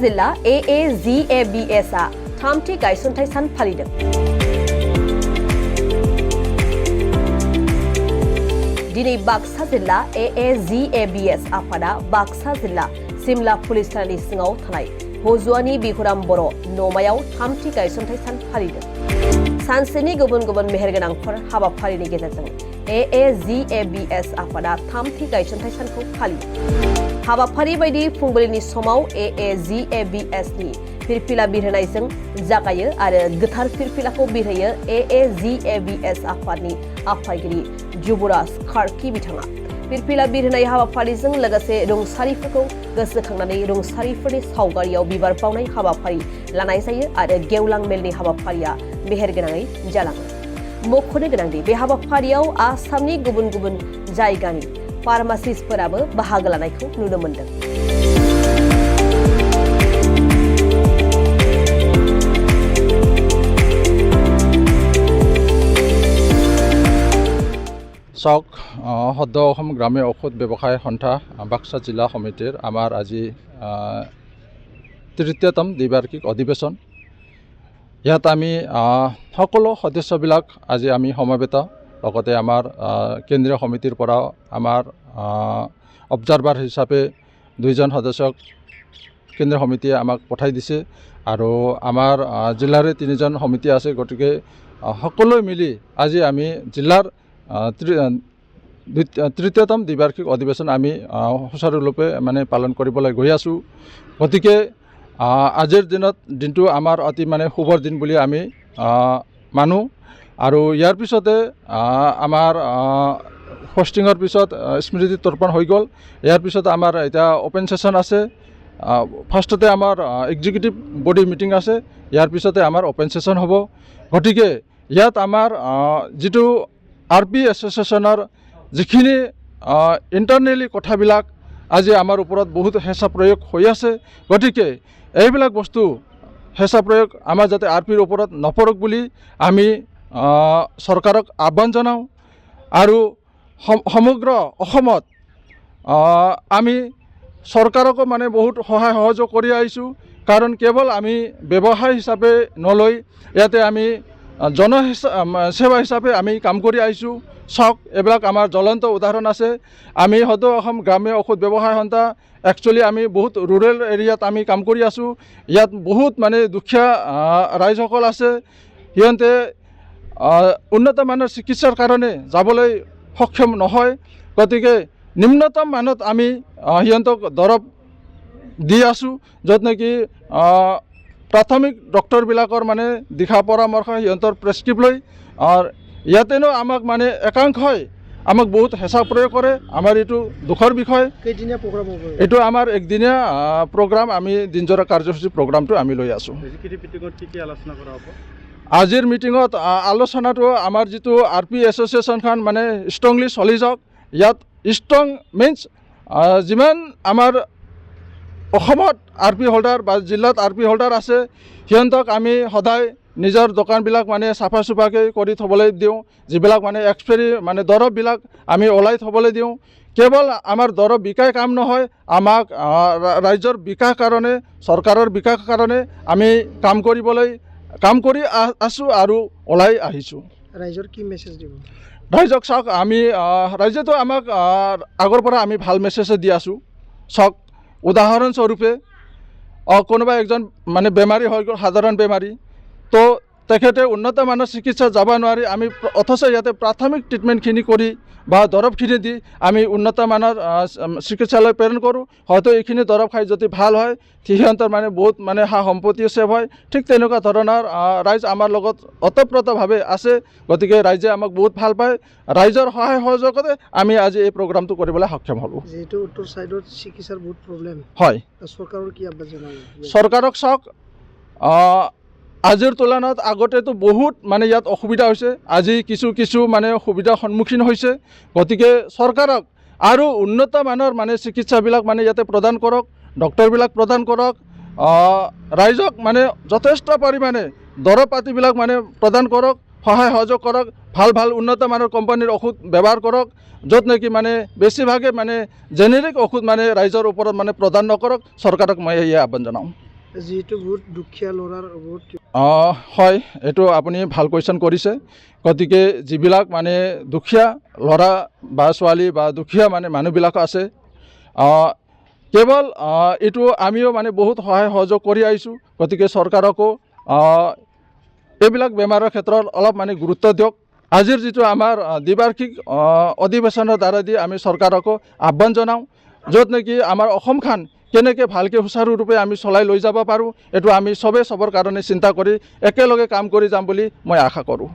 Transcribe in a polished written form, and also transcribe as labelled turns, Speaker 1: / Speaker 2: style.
Speaker 1: जिल्ला AAGABS आ थामथि गायसनथाइ सान फालिदों। दिनै बाक्सा जिल्ला AAGABS आफादा बाक्सा जिल्ला सिमला पुलिस थानानि सिङाव थानाय हजुआनि बिहुराम बर' नमायाव थामथि गायसनथाइ सान फालिदों। सानसेनि गुबुन गुबुन मेहेरगोनांफोर हाबाफारिनि गेजेरजों AAGABS आफादा थामथि गायसनथाइ सानखौ फालियो। हाबाफारि बायदि फुंबिलिनि समाव AAGABS नि फिरफिला बिरहोनायजों जागायो आरो गोथार फिरफिलाखौ बिरहोयो AAGABS आफादनि आफादगिरि जुबराज खार्की बिथाङा। फिरफिला बिरहोनाय हाबाफारिजों लोगोसे रुंसारिफोरखौ गोसोखांनानै रुंसारिफोरनि सावगारियाव बिबार बावनाय हाबाफारि लानाय जायो आरो गेवलां मेलनि हाबाफारिया मेहेरगोनाङै जालाङो। मख'नो गोनांदि बे हाबाफारियाव आसामनि गुबुन गुबुन जायगानि फार्मासिस्टफोराबो बाहागो लानायखौ नुनो मोन्दों।
Speaker 2: চাওক সদ্য অসম গ্ৰামীণ ঔষধ ব্যৱসায় সন্থা বাক্সা জিলা সমিতিৰ আমাৰ আজি তৃতীয়তম দ্বিবাৰ্ষিক অধিৱেশন। ইয়াত আমি সকলো সদস্যবিলাক আজি আমি সমবেত, লগতে আমাৰ কেন্দ্ৰীয় সমিতিৰ পৰা আমাৰ অবজাৰভাৰ হিচাপে 2জন সদস্যক কেন্দ্ৰীয় সমিতিয়ে আমাক পঠাই দিছে আৰু আমাৰ জিলাৰে 3জন সমিতি আছে। গতিকে সকলোৱে মিলি আজি আমি জিলাৰ তৃতীয়তম দ্বিবাৰ্ষিক অধিৱেশন আমি সুচাৰুৰূপে মানে পালন কৰিবলৈ গৈ আছোঁ। গতিকে আজিৰ দিনটো আমাৰ অতি মানে শুভৰ দিন বুলি আমি মানো। আৰু ইয়াৰ পিছতে আমাৰ হোষ্টিঙৰ পিছত স্মৃতি তৰ্পণ হৈ গ'ল। ইয়াৰ পিছত আমাৰ এতিয়া অপেন ছেশ্যন আছে। ফাৰ্ষ্টতে আমাৰ এক্সিকিউটিভ বডি মিটিং আছে, ইয়াৰ পিছতে আমাৰ অপেন ছেশ্যন হ'ব। গতিকে ইয়াত আমাৰ যিটো RP এছ'চিয়েশ্যনৰ যিখিনি ইণ্টাৰনেলি কথাবিলাক আজি আমাৰ ওপৰত বহুত হেঁচা প্ৰয়োগ হৈ আছে। গতিকে এইবিলাক বস্তু হেঁচা প্ৰয়োগ আমাৰ যাতে RPৰ ওপৰত নপৰক বুলি আমি চৰকাৰক আহ্বান জনাওঁ। আৰু সমগ্ৰ অসমত আমি চৰকাৰকো মানে বহুত সহায় সহযোগ কৰি আহিছোঁ। কাৰণ কেৱল আমি ব্যৱসায় হিচাপে নলৈ ইয়াতে আমি জনসেৱা হিচাপে আমি কাম কৰি আহিছোঁ। চাওক, এইবিলাক আমাৰ জ্বলন্ত উদাহৰণ আছে। আমি সদ্য অসম গ্ৰাম্য ঔষধ ব্যৱসায় সন্থা একচুৱেলি আমি বহুত ৰুৰেল এৰিয়াত আমি কাম কৰি আছোঁ। ইয়াত বহুত মানে দুখীয়া ৰাইজসকল আছে। সিহঁতে উন্নত মানৰ চিকিৎসাৰ কাৰণে যাবলৈ সক্ষম নহয়। গতিকে নিম্নতম মানত আমি সিহঁতক দৰৱ দি আছোঁ, য'ত নেকি প্ৰাথমিক ডক্টৰবিলাকৰ মানে দিহা পৰামৰ্শ সিহঁতৰ প্ৰেছক্ৰিপ্ট লৈ ইয়াতেনো আমাক মানে একাংশই আমাক বহুত হেঁচা প্ৰয়োগ কৰে। আমাৰ এইটো দুখৰ বিষয়।
Speaker 3: কেইদিনীয়া প্ৰগ্ৰাম হ'ব?
Speaker 2: এইটো আমাৰ একদিনীয়া প্ৰগ্ৰাম, আমি দিনজোৰা কাৰ্যসূচী প্ৰগ্ৰামটো আমি লৈ আছোঁ।
Speaker 3: কি আলোচনা কৰা হ'ব?
Speaker 2: আজিৰ মিটিঙত আলোচনাটো আমাৰ যিটো RP এছ'চিয়েশ্যনখন মানে ষ্ট্ৰংলি চলি যাওক। ইয়াত ষ্ট্ৰং মিনছ যিমান আমাৰ অসমত RP হোল্ডাৰ বা জিলাত RP হোল্ডাৰ আছে, সিহঁতক আমি সদায় নিজৰ দোকানবিলাক মানে চাফা চুফাকৈ কৰি থ'বলৈ দিওঁ। যিবিলাক মানে এক্সপায়াৰী মানে দৰৱবিলাক আমি ওলাই থ'বলৈ দিওঁ। কেৱল আমাৰ দৰৱ বিকাই কাম নহয়, আমাক ৰাইজৰ বিকাশ কাৰণে, চৰকাৰৰ বিকাশ কাৰণে আমি কাম কৰি আছোঁ আৰু ওলাই আহিছোঁ।
Speaker 3: ৰাইজৰ কি মেছেজ দিব?
Speaker 2: ৰাইজক চাওক, আমি ৰাইজেতো আমাক আগৰ পৰা আমি ভাল মেছেজ দি আছোঁ। চাওক, উদাহৰণস্বৰূপে কোনোবা একজন মানে বেমাৰী হৈ গ'ল, সাধাৰণ বেমাৰী, তো তেখেতে উন্নত মানৰ চিকিৎসা যাব নোৱাৰি, আমি অথচ ইয়াতে প্ৰাথমিক ট্ৰিটমেণ্টখিনি কৰি বা দৰৱখিনি দি আমি উন্নত মানৰ চিকিৎসালয় প্ৰেৰণ কৰোঁ। হয়তো এইখিনি দৰৱ খাই যদি ভাল হয়, সিহঁতৰ মানে বহুত মানে সা সম্পত্তিও ছেভ হয়। ঠিক তেনেকুৱা ধৰণৰ ৰাইজ আমাৰ লগত ওতঃপ্ৰোতভাৱে আছে। গতিকে ৰাইজে আমাক বহুত ভাল পায়। ৰাইজৰ সহায় সহযোগতে আমি আজি এই প্ৰগ্ৰামটো কৰিবলৈ সক্ষম হ'লোঁ।
Speaker 3: যিহেতু উত্তৰ ছাইডত চিকিৎসাৰ বহুত প্ৰব্লেম
Speaker 2: হয়,
Speaker 3: চৰকাৰৰ কি আহ্বান জনাব?
Speaker 2: চৰকাৰক চাওক, আজিৰ তুলনাত আগতেতো বহুত মানে ইয়াত অসুবিধা হৈছে, আজি কিছু মানে সুবিধাৰ সন্মুখীন হৈছে। গতিকে চৰকাৰক আৰু উন্নত মানৰ মানে চিকিৎসাবিলাক মানে ইয়াতে প্ৰদান কৰক, ডক্টৰবিলাক প্ৰদান কৰক, ৰাইজক মানে যথেষ্ট পৰিমাণে দৰৱ পাতিবিলাক মানে প্ৰদান কৰক, সহায় সহযোগ কৰক, ভাল উন্নত মানৰ কোম্পানীৰ ঔষধ ব্যৱহাৰ কৰক, য'ত নেকি মানে বেছিভাগে মানে জেনেৰিক ঔষধ মানে ৰাইজৰ ওপৰত মানে প্ৰদান নকৰক। চৰকাৰক মই এই আহ্বান জনাওঁ।
Speaker 3: যিহেতু বহুত দুখীয়া ল'ৰাৰ বহুত
Speaker 2: হয়, এইটো আপুনি ভাল কুৱেশ্যন কৰিছে। গতিকে যিবিলাক মানে দুখীয়া ল'ৰা বা ছোৱালী বা দুখীয়া মানে মানুহবিলাক আছে, কেৱল এইটো আমিও মানে বহুত সহায় সহযোগ কৰি আহিছোঁ। গতিকে চৰকাৰকো এইবিলাক বেমাৰৰ ক্ষেত্ৰত অলপ মানে গুৰুত্ব দিয়ক। আজিৰ যিটো আমাৰ দ্বিবাৰ্ষিক অধিৱেশনৰ দ্বাৰা দি আমি চৰকাৰকো আহ্বান জনাওঁ, য'ত নেকি আমাৰ অসমখন কেনেকৈ ভালকৈ সুচাৰুৰূপে আমি চলাই লৈ যাব পাৰোঁ, এইটো আমি চবৰ কাৰণে চিন্তা কৰি একেলগে কাম কৰি যাম বুলি মই আশা কৰোঁ।